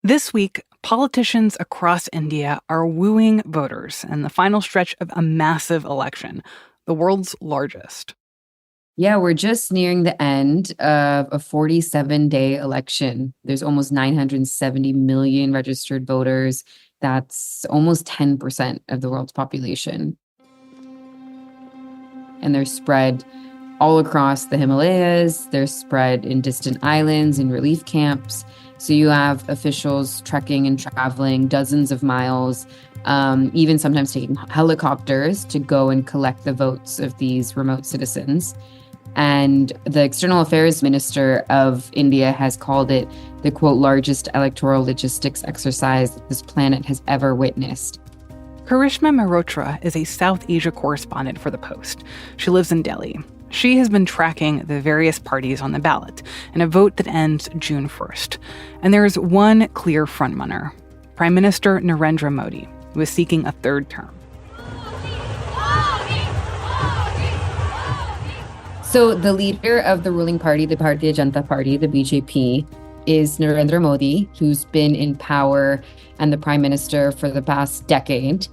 This week, politicians across India are wooing voters in the final stretch of a massive election, the world's largest. Yeah, we're just nearing the end of a 47-day election. There's almost 970 million registered voters. That's almost 10% of the world's population. And they're spread all across the Himalayas. They're spread in distant islands and relief camps. So you have officials trekking and traveling dozens of miles, even sometimes taking helicopters to go and collect the votes of these remote citizens. And the External Affairs Minister of India has called it the, quote, largest electoral logistics exercise that this planet has ever witnessed. Karishma Mehrotra is a South Asia correspondent for The Post. She lives in Delhi. She has been tracking the various parties on the ballot in a vote that ends June 1st. And there is one clear frontrunner, Prime Minister Nerendra Modi, who is seeking a third term. So the leader of the ruling party, the Bharatiya Janata Party, the BJP, is Narendra Modi, who's been in power and the prime minister for the past decade.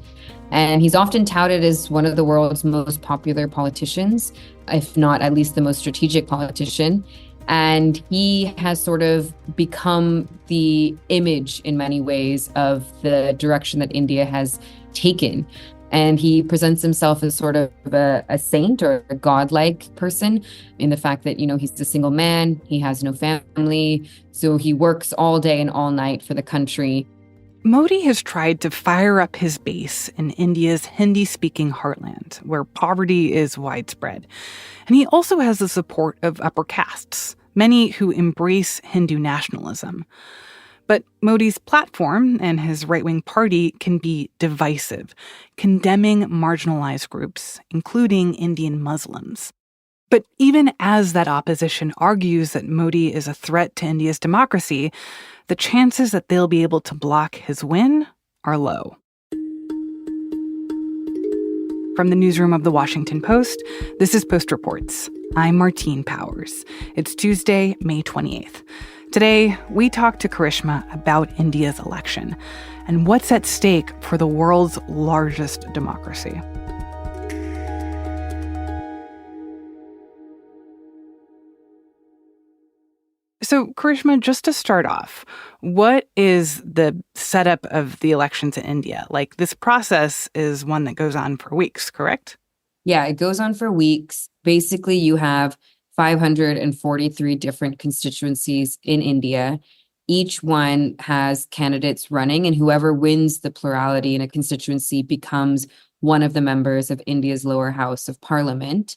And he's often touted as one of the world's most popular politicians, if not at least the most strategic politician. And he has sort of become the image in many ways of the direction that India has taken. And he presents himself as sort of a saint or a godlike person in the fact that, he's a single man, he has no family, so he works all day and all night for the country. Modi has tried to fire up his base in India's Hindi-speaking heartland, where poverty is widespread. And he also has the support of upper castes, many who embrace Hindu nationalism. But Modi's platform and his right-wing party can be divisive, condemning marginalized groups, including Indian Muslims. But even as that opposition argues that Modi is a threat to India's democracy, the chances that they'll be able to block his win are low. From the newsroom of The Washington Post, this is Post Reports. I'm Martine Powers. It's Tuesday, May 28th. Today, we talk to Karishma about India's election and what's at stake for the world's largest democracy. So, Karishma, just to start off, what is the setup of the elections in India? This process is one that goes on for weeks, correct? Yeah, it goes on for weeks. Basically, you have 543 different constituencies in India. Each one has candidates running, and whoever wins the plurality in a constituency becomes one of the members of India's lower house of parliament.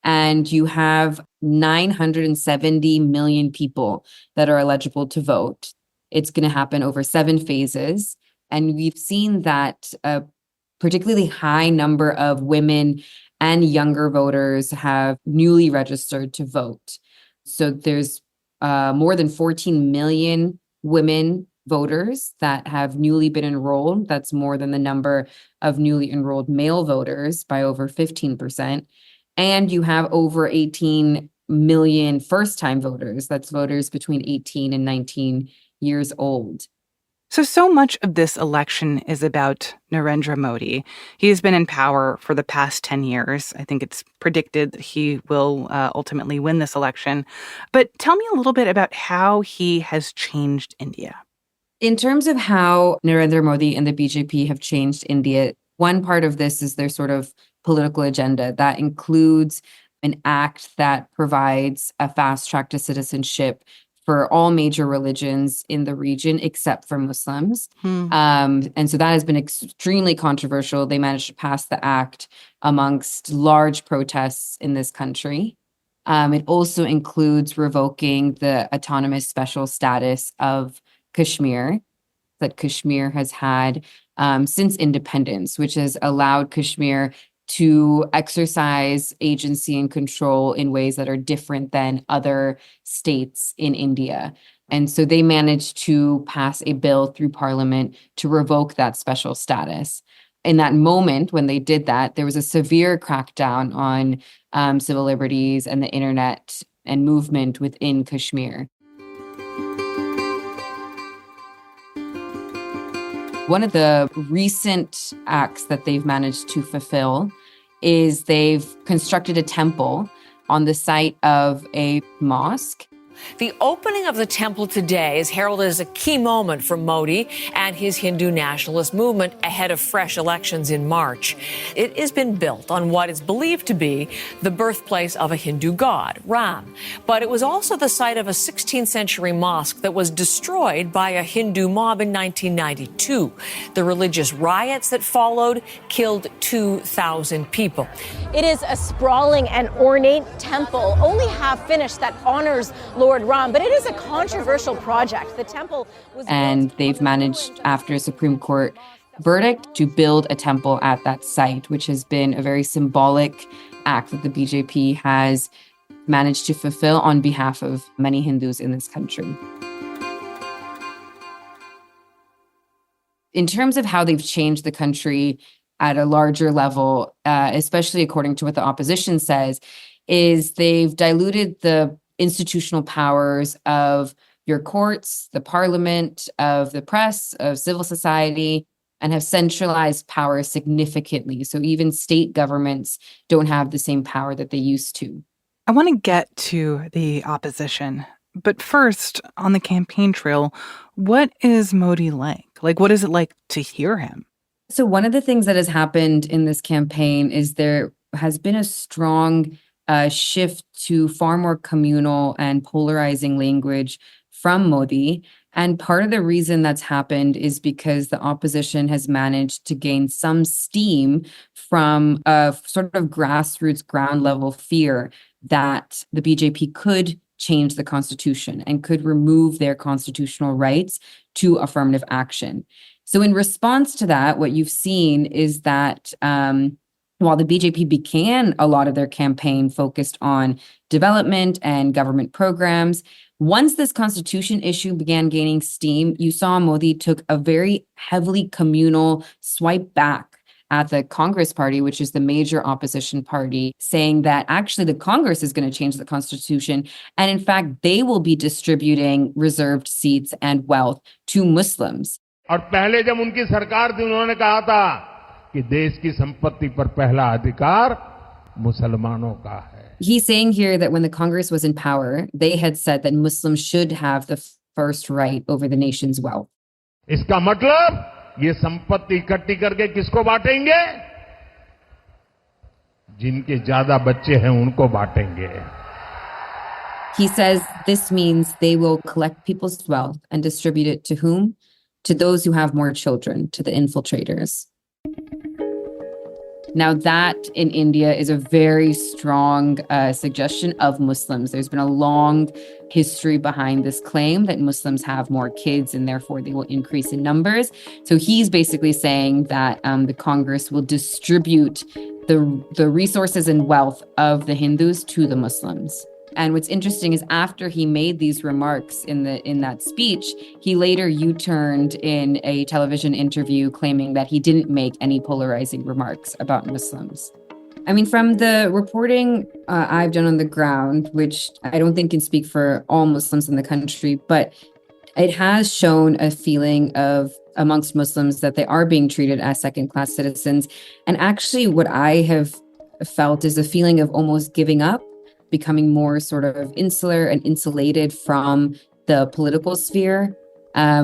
And you have 970 million people that are eligible to vote. It's going to happen over 7 phases. And we've seen that a particularly high number of women and younger voters have newly registered to vote. So there's more than 14 million women voters that have newly been enrolled. That's more than the number of newly enrolled male voters by over 15%. And you have over 18 million first-time voters. That's voters between 18 and 19 years old. So much of this election is about Narendra Modi. He has been in power for the past 10 years. I think it's predicted that he will ultimately win this election. But tell me a little bit about how he has changed India. In terms of how Narendra Modi and the BJP have changed India, one part of this is their sort of political agenda. That includes an act that provides a fast track to citizenship for all major religions in the region, except for Muslims. And so that has been extremely controversial. They managed to pass the act amongst large protests in this country. It also includes revoking the autonomous special status of Kashmir that Kashmir has had since independence, which has allowed Kashmir to exercise agency and control in ways that are different than other states in India. And so they managed to pass a bill through parliament to revoke that special status. In that moment, when they did that, there was a severe crackdown on civil liberties and the internet and movement within Kashmir. One of the recent acts that they've managed to fulfill is they've constructed a temple on the site of a mosque. The opening of the temple today is heralded as a key moment for Modi and his Hindu nationalist movement ahead of fresh elections in March. It has been built on what is believed to be the birthplace of a Hindu god, Ram. But it was also the site of a 16th century mosque that was destroyed by a Hindu mob in 1992. The religious riots that followed killed 2,000 people. It is a sprawling and ornate temple, only half finished, that honors Lord Ram, but it is a controversial project. The temple was and they've managed, after a Supreme Court verdict, to build a temple at that site, which has been a very symbolic act that the BJP has managed to fulfill on behalf of many Hindus in this country. In terms of how they've changed the country at a larger level, especially according to what the opposition says, is they've diluted the institutional powers of your courts, the parliament, of the press, of civil society, and have centralized power significantly. So even state governments don't have the same power that they used to. I want to get to the opposition. But first, on the campaign trail, what is Modi like? What is it like to hear him? So one of the things that has happened in this campaign is there has been a strong shift to far more communal and polarizing language from Modi. And part of the reason that's happened is because the opposition has managed to gain some steam from a sort of grassroots, ground level fear that the BJP could change the constitution and could remove their constitutional rights to affirmative action. So in response to that, what you've seen is that while the BJP began a lot of their campaign focused on development and government programs, once this constitution issue began gaining steam, you saw Modi took a very heavily communal swipe back at the Congress party, which is the major opposition party, saying that actually the Congress is going to change the constitution. And in fact, they will be distributing reserved seats and wealth to Muslims. और पहले जब उनकी सरकार थी उन्होंने कहा था कि देश की संपत्ति पर पहला अधिकार मुसलमानों का है. He's saying here that when the Congress was in power, they had said that Muslims should have the first right over the nation's wealth. इसका मतलब ये संपत्ति इकट्ठी करके किसको बांटेंगे? जिनके ज्यादा बच्चे हैं उनको बांटेंगे. He says this means they will collect people's wealth and distribute it to whom? To those who have more children, to the infiltrators. Now that in India is a very strong suggestion of Muslims. There's been a long history behind this claim that Muslims have more kids and therefore they will increase in numbers. So he's basically saying that the Congress will distribute the resources and wealth of the Hindus to the Muslims. And what's interesting is after he made these remarks in that speech, he later U-turned in a television interview claiming that he didn't make any polarizing remarks about Muslims. I mean, from the reporting I've done on the ground, which I don't think can speak for all Muslims in the country, but it has shown a feeling of amongst Muslims that they are being treated as second-class citizens. And actually what I have felt is a feeling of almost giving up, becoming more sort of insular and insulated from the political sphere,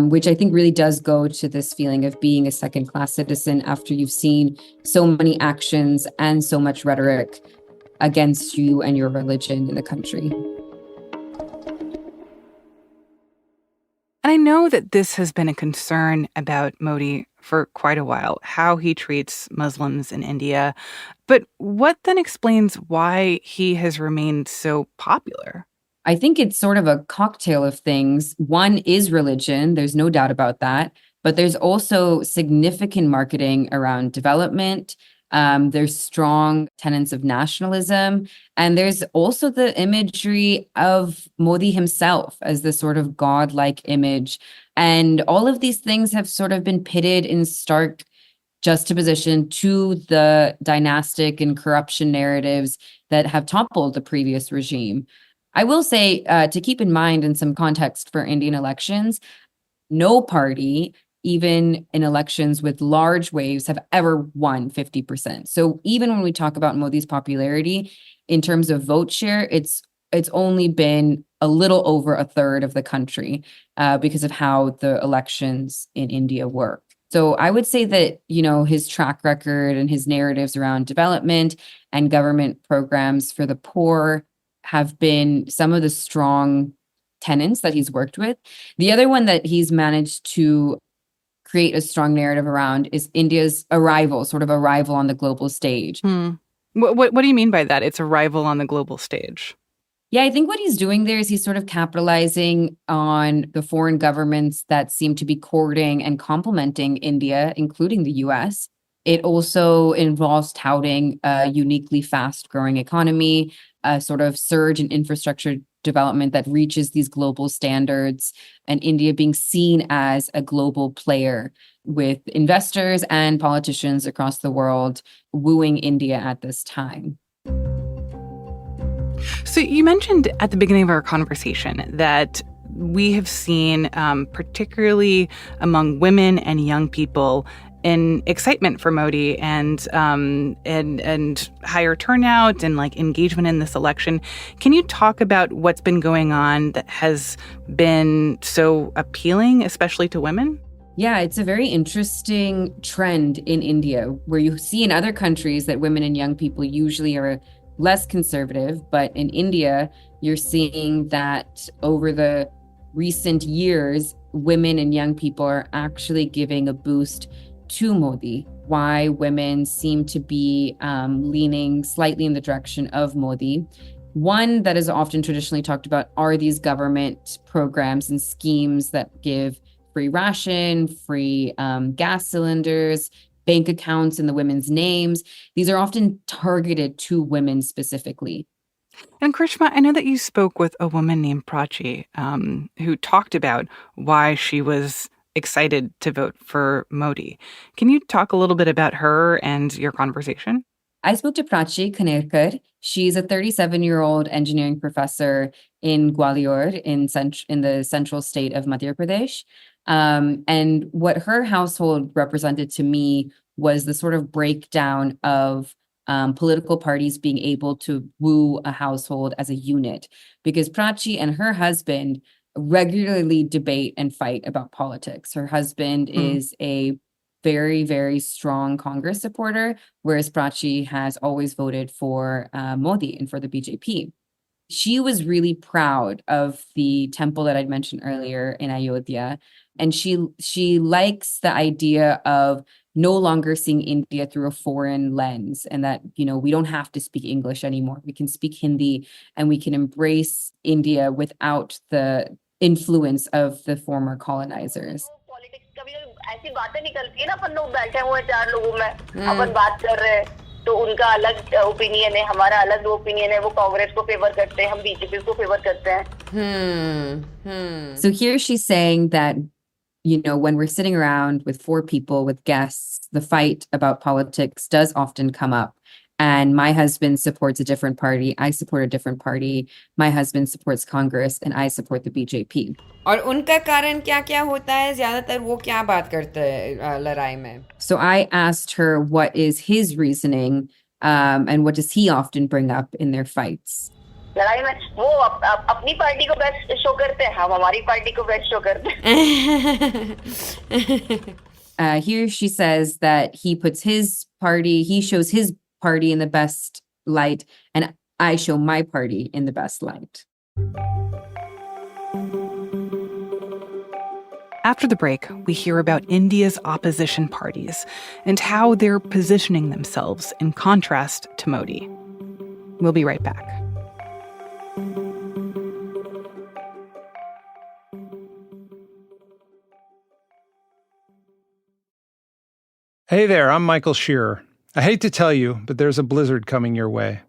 which I think really does go to this feeling of being a second-class citizen after you've seen so many actions and so much rhetoric against you and your religion in the country. I know that this has been a concern about Modi for quite a while, how he treats Muslims in India. But what then explains why he has remained so popular? I think it's sort of a cocktail of things. One is religion. There's no doubt about that. But there's also significant marketing around development. There's strong tenets of nationalism. And there's also the imagery of Modi himself as the sort of godlike image. And all of these things have sort of been pitted in stark juxtaposition to the dynastic and corruption narratives that have toppled the previous regime. I will say, to keep in mind in some context for Indian elections, no party even in elections with large waves, have ever won 50%. So even when we talk about Modi's popularity, in terms of vote share, it's only been a little over a third of the country because of how the elections in India work. So I would say that, his track record and his narratives around development and government programs for the poor have been some of the strong tenets that he's worked with. The other one that he's managed to create a strong narrative around is India's arrival on the global stage. What do you mean by that? It's arrival on the global stage. Yeah, I think what he's doing there is he's sort of capitalizing on the foreign governments that seem to be courting and complimenting India, including the US. It also involves touting a uniquely fast-growing economy, a sort of surge in infrastructure development that reaches these global standards, and India being seen as a global player with investors and politicians across the world wooing India at this time. So you mentioned at the beginning of our conversation that we have seen, particularly among women and young people, an excitement for Modi and higher turnout and engagement in this election. Can you talk about what's been going on that has been so appealing, especially to women? Yeah, it's a very interesting trend in India where you see in other countries that women and young people usually are less conservative. But in India, you're seeing that over the recent years, women and young people are actually giving a boost to Modi. Why women seem to be leaning slightly in the direction of Modi. One that is often traditionally talked about are these government programs and schemes that give free ration, free gas cylinders, bank accounts in the women's names. These are often targeted to women specifically. And Karishma, I know that you spoke with a woman named Prachi who talked about why she was excited to vote for Modi. Can you talk a little bit about her and your conversation? I spoke to Prachi Kanerkar. She's a 37-year-old engineering professor in Gwalior in the central state of Madhya Pradesh. And what her household represented to me was the sort of breakdown of political parties being able to woo a household as a unit, because Prachi and her husband regularly debate and fight about politics. Her husband is a very, very strong Congress supporter, whereas Prachi has always voted for Modi and for the BJP. She was really proud of the temple that I'd mentioned earlier in Ayodhya, and she likes the idea of no longer seeing India through a foreign lens, and that, we don't have to speak English anymore. We can speak Hindi, and we can embrace India without the influence of the former colonizers. ऐसी बातें निकलती है ना, अपन लोग बैठे हुए हैं 4 लोगों में, अपन बात कर रहे हैं, तो उनका अलग ओपिनियन है, हमारा अलग ओपिनियन है, वो कांग्रेस को फेवर करते हैं, हम बीजेपी को फेवर करते हैं. So here she's saying that, when we're sitting around with 4 people, with guests, the fight about politics does often come up. And my husband supports a different party. I support a different party. My husband supports Congress, and I support the BJP. और उनका कारण क्या-क्या होता है? ज़्यादातर वो क्या बात करते हैं लड़ाई में? So I asked her what is his reasoning, and what does he often bring up in their fights. लड़ाई में वो अपनी पार्टी को बेस्ट शो करते हैं, हम हमारी पार्टी को बेस्ट शो करते हैं. Here she says that he shows his party in the best light, and I show my party in the best light. After the break, we hear about India's opposition parties and how they're positioning themselves in contrast to Modi. We'll be right back. Hey there, I'm Michael Shearer. I hate to tell you, but there's a blizzard coming your way.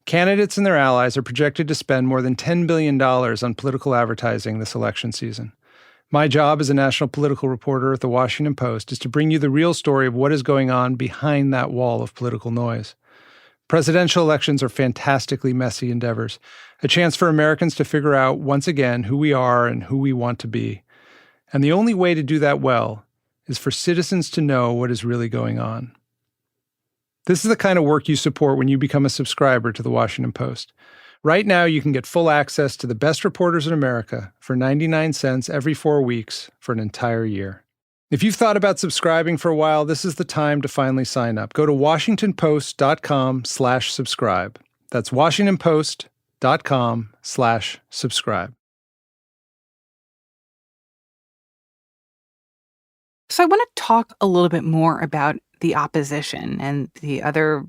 Candidates and their allies are projected to spend more than $10 billion on political advertising this election season. My job as a national political reporter at the Washington Post is to bring you the real story of what is going on behind that wall of political noise. Presidential elections are fantastically messy endeavors, a chance for Americans to figure out once again who we are and who we want to be. And the only way to do that well is for citizens to know what is really going on. This is the kind of work you support when you become a subscriber to The Washington Post. Right now, you can get full access to the best reporters in America for 99 cents every 4 weeks for an entire year. If you've thought about subscribing for a while, this is the time to finally sign up. Go to washingtonpost.com/subscribe. That's washingtonpost.com/subscribe. So I want to talk a little bit more about the opposition and the other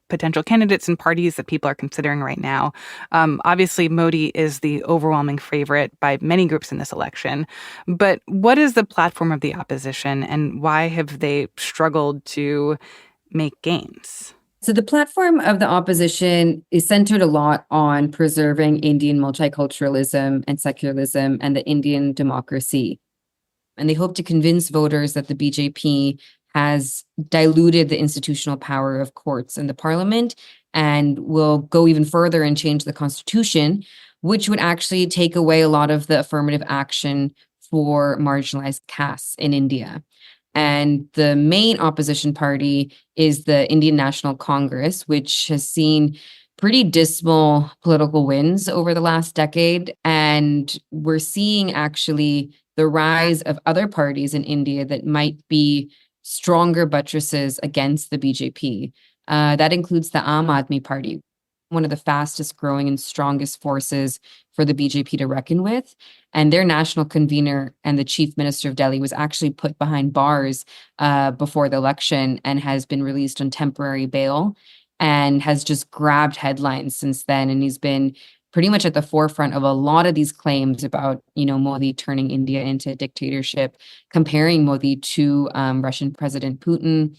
potential candidates and parties that people are considering right now. Obviously, Modi is the overwhelming favorite by many groups in this election. But what is the platform of the opposition, and why have they struggled to make gains? So the platform of the opposition is centered a lot on preserving Indian multiculturalism and secularism and the Indian democracy. And they hope to convince voters that the BJP has diluted the institutional power of courts and the parliament and will go even further and change the constitution, which would actually take away a lot of the affirmative action for marginalized castes in India. And the main opposition party is the Indian National Congress, which has seen pretty dismal political wins over the last decade. And we're seeing actually the rise of other parties in India that might be stronger buttresses against the BJP. That includes the Aam Aadmi Party, one of the fastest growing and strongest forces for the BJP to reckon with. And their national convener and the chief minister of Delhi was actually put behind bars before the election and has been released on temporary bail and has just grabbed headlines since then. And he's been pretty much at the forefront of a lot of these claims about, Modi turning India into a dictatorship, comparing Modi to Russian President Putin.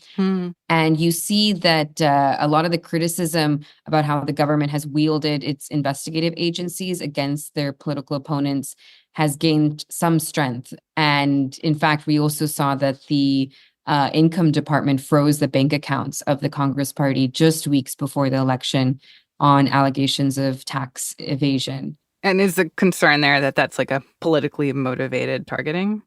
And you see that a lot of the criticism about how the government has wielded its investigative agencies against their political opponents has gained some strength. And in fact, we also saw that the income department froze the bank accounts of the Congress party just weeks before the election on allegations of tax evasion. And is the concern there that that's like a politically motivated targeting?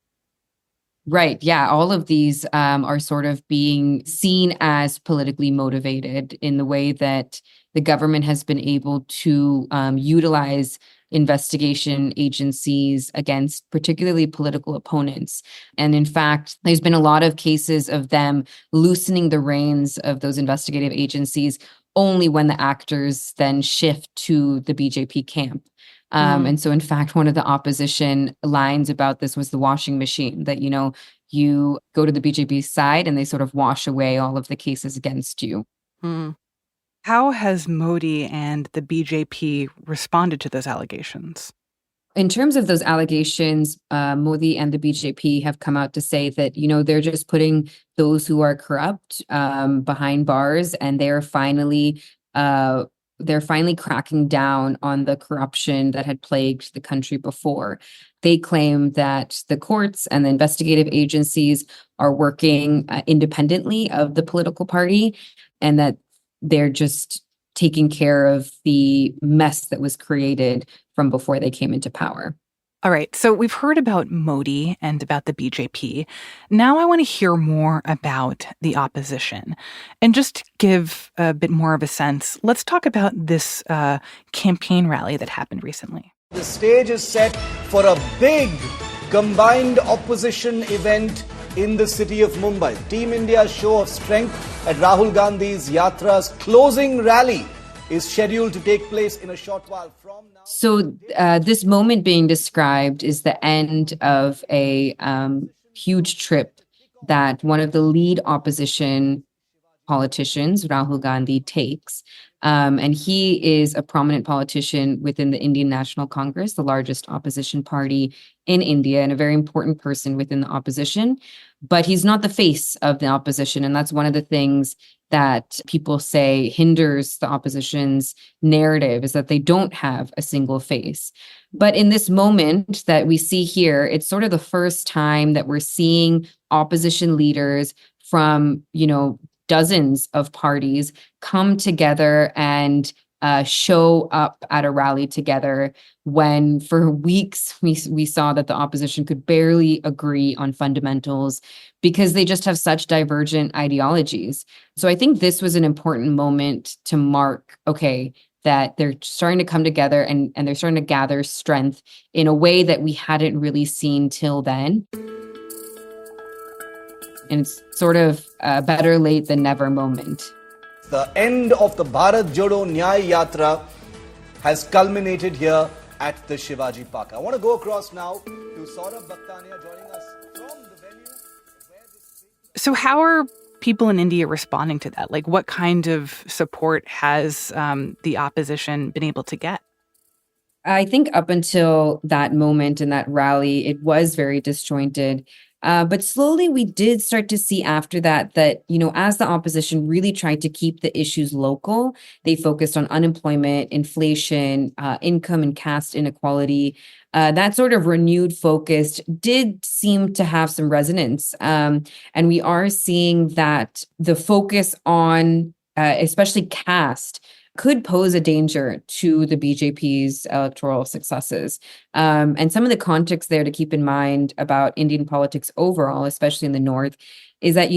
Right. Yeah. All of these are sort of being seen as politically motivated in the way that the government has been able to utilize investigation agencies against particularly political opponents. And in fact, there's been a lot of cases of them loosening the reins of those investigative agencies only when the actors then shift to the BJP camp. And so, in fact, one of the opposition lines about this was the washing machine, that, you go to the BJP side and they sort of wash away all of the cases against you. How has Modi and the BJP responded to those allegations? In terms of those allegations, Modi and the BJP have come out to say that, they're just putting those who are corrupt behind bars, and they're finally cracking down on the corruption that had plagued the country before. They claim that the courts and the investigative agencies are working independently of the political party, and that they're just taking care of the mess that was created from before they came into power. All right, so we've heard about Modi and about the BJP. Now I want to hear more about the opposition. And just to give a bit more of a sense, let's talk about this campaign rally that happened recently. The stage is set for a big combined opposition event in the city of Mumbai. Team India's show of strength at Rahul Gandhi's Yatra's closing rally is scheduled to take place in a short while from now. So this moment being described is the end of a huge trip that one of the lead opposition politicians, Rahul Gandhi, takes. And he is a prominent politician within the Indian National Congress, the largest opposition party in India, and a very important person within the opposition. But he's not the face of the opposition. And that's one of the things that people say hinders the opposition's narrative, is that they don't have a single face. But in this moment that we see here, it's sort of the first time that we're seeing opposition leaders from, dozens of parties come together and show up at a rally together when for weeks we saw that the opposition could barely agree on fundamentals because they just have such divergent ideologies. So I think this was an important moment to mark, okay, that they're starting to come together and they're starting to gather strength in a way that we hadn't really seen till then. And it's sort of a better late than never moment. The end of the Bharat Jodo Nyay Yatra has culminated here at the Shivaji Park. I want to go across now to Saurabh Bhaktania joining us from the venue. So how are people in India responding to that? Like, what kind of support has the opposition been able to get? I think up until that moment in that rally, it was very disjointed. But slowly we did start to see after that, as the opposition really tried to keep the issues local, they focused on unemployment, inflation, income and caste inequality. That sort of renewed focus did seem to have some resonance. And we are seeing that the focus on especially caste could pose a danger to the BJP's electoral successes. And some of the context there to keep in mind about Indian politics overall, especially in the North, is that,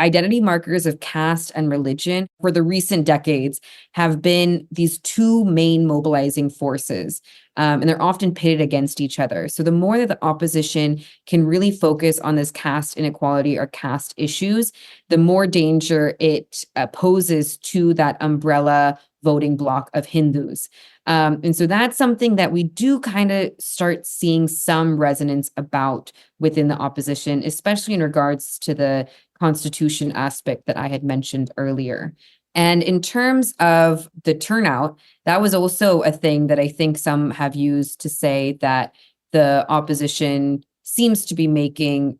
identity markers of caste and religion for the recent decades have been these two main mobilizing forces. And they're often pitted against each other. So the more that the opposition can really focus on this caste inequality or caste issues, the more danger it poses to that umbrella voting bloc of Hindus. And so that's something that we do kind of start seeing some resonance about within the opposition, especially in regards to the constitution aspect that I had mentioned earlier. And in terms of the turnout, that was also a thing that I think some have used to say that the opposition seems to be making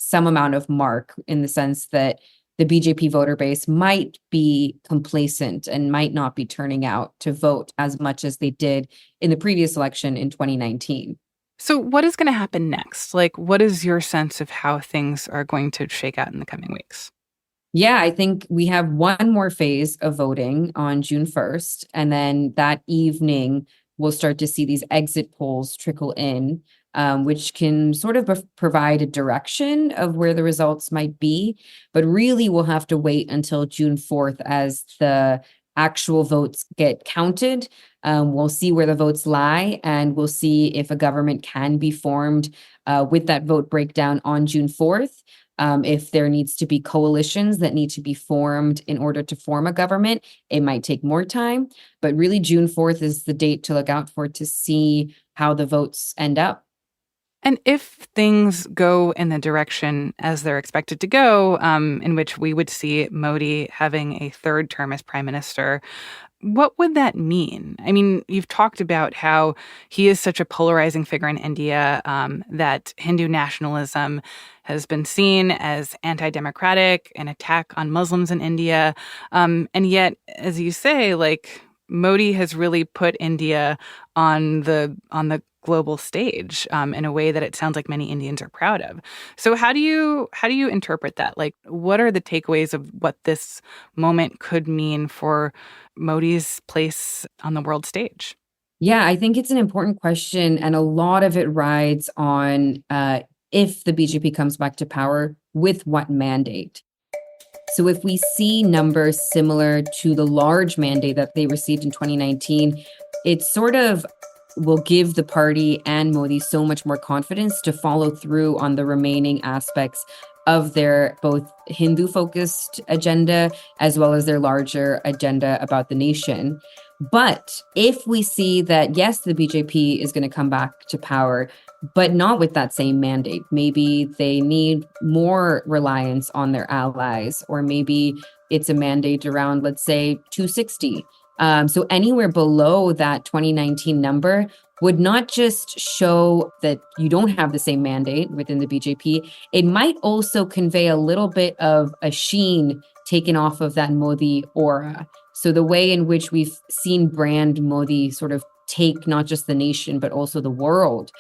some amount of mark in the sense that the BJP voter base might be complacent and might not be turning out to vote as much as they did in the previous election in 2019. So what is going to happen next? Like, what is your sense of how things are going to shake out in the coming weeks? Yeah, I think we have one more phase of voting on June 1st. And then that evening, we'll start to see these exit polls trickle in, which can sort of provide a direction of where the results might be. But really, we'll have to wait until June 4th as the actual votes get counted. We'll see where the votes lie, and we'll see if a government can be formed with that vote breakdown on June 4th. If there needs to be coalitions that need to be formed in order to form a government, it might take more time. But really, June 4th is the date to look out for to see how the votes end up. And if things go in the direction as they're expected to go, in which we would see Modi having a third term as prime minister, what would that mean? I mean, you've talked about how he is such a polarizing figure in India, that Hindu nationalism has been seen as anti-democratic, an attack on Muslims in India. And yet, as you say, like, Modi has really put India on the global stage in a way that it sounds like many Indians are proud of. So how do you interpret that? Like, what are the takeaways of what this moment could mean for Modi's place on the world stage? Yeah, I think it's an important question, and a lot of it rides on if the BJP comes back to power, with what mandate. So if we see numbers similar to the large mandate that they received in 2019, it sort of will give the party and Modi so much more confidence to follow through on the remaining aspects of their both Hindu-focused agenda as well as their larger agenda about the nation. But if we see that, yes, the BJP is going to come back to power, but not with that same mandate, maybe they need more reliance on their allies, or maybe it's a mandate around, let's say, 260. So anywhere below that 2019 number would not just show that you don't have the same mandate within the BJP, it might also convey a little bit of a sheen taken off of that Modi aura. So the way in which we've seen brand Modi sort of take not just the nation, but also the world.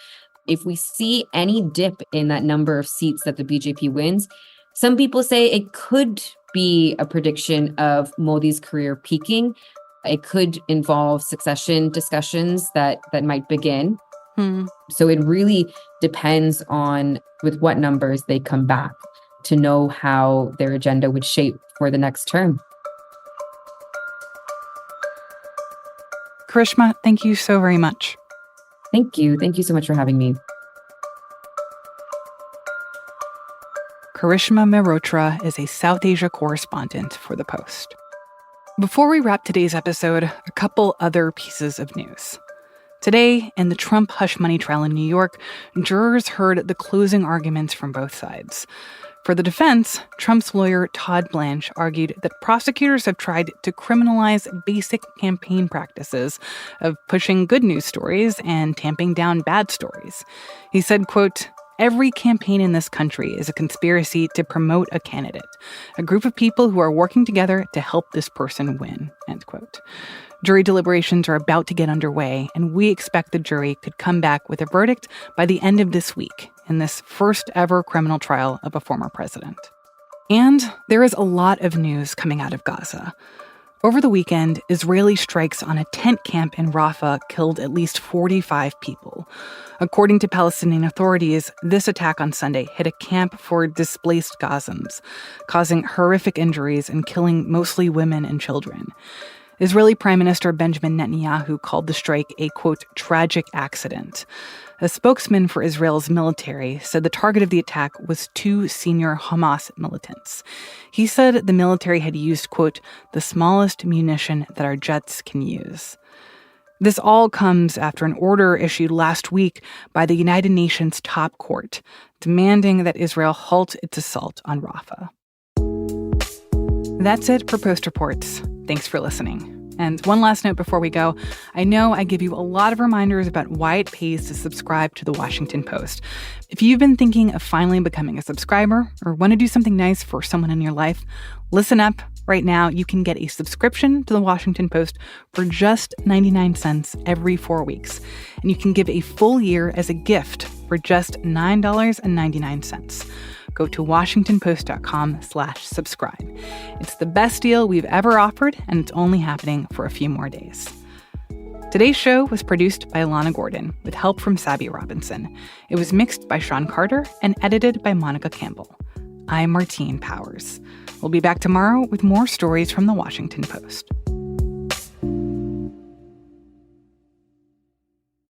If we see any dip in that number of seats that the BJP wins, some people say it could be a prediction of Modi's career peaking. It could involve succession discussions that might begin. So it really depends on with what numbers they come back to know how their agenda would shape for the next term. Karishma, thank you so very much. Thank you. Thank you so much for having me. Karishma Mehrotra is a South Asia correspondent for The Post. Before we wrap today's episode, a couple other pieces of news. Today, in the Trump hush money trial in New York, jurors heard the closing arguments from both sides. For the defense, Trump's lawyer Todd Blanche argued that prosecutors have tried to criminalize basic campaign practices of pushing good news stories and tamping down bad stories. He said, quote, "Every campaign in this country is a conspiracy to promote a candidate, a group of people who are working together to help this person win," end quote. Jury deliberations are about to get underway, and we expect the jury could come back with a verdict by the end of this week in this first ever criminal trial of a former president. And there is a lot of news coming out of Gaza. Over the weekend, Israeli strikes on a tent camp in Rafah killed at least 45 people. According to Palestinian authorities, this attack on Sunday hit a camp for displaced Gazans, causing horrific injuries and killing mostly women and children. Israeli Prime Minister Benjamin Netanyahu called the strike a, quote, tragic accident. A spokesman for Israel's military said the target of the attack was 2 senior Hamas militants. He said the military had used, quote, the smallest munition that our jets can use. This all comes after an order issued last week by the United Nations top court, demanding that Israel halt its assault on Rafah. That's it for Post Reports. Thanks for listening. And one last note before we go, I know I give you a lot of reminders about why it pays to subscribe to The Washington Post. If you've been thinking of finally becoming a subscriber or want to do something nice for someone in your life, listen up. Right now, you can get a subscription to The Washington Post for just 99 cents every 4 weeks. And you can give a full year as a gift for just $9.99. Go to WashingtonPost.com/subscribe. It's the best deal we've ever offered, and it's only happening for a few more days. Today's show was produced by Alana Gordon with help from Sabby Robinson. It was mixed by Sean Carter and edited by Monica Campbell. I'm Martine Powers. We'll be back tomorrow with more stories from The Washington Post.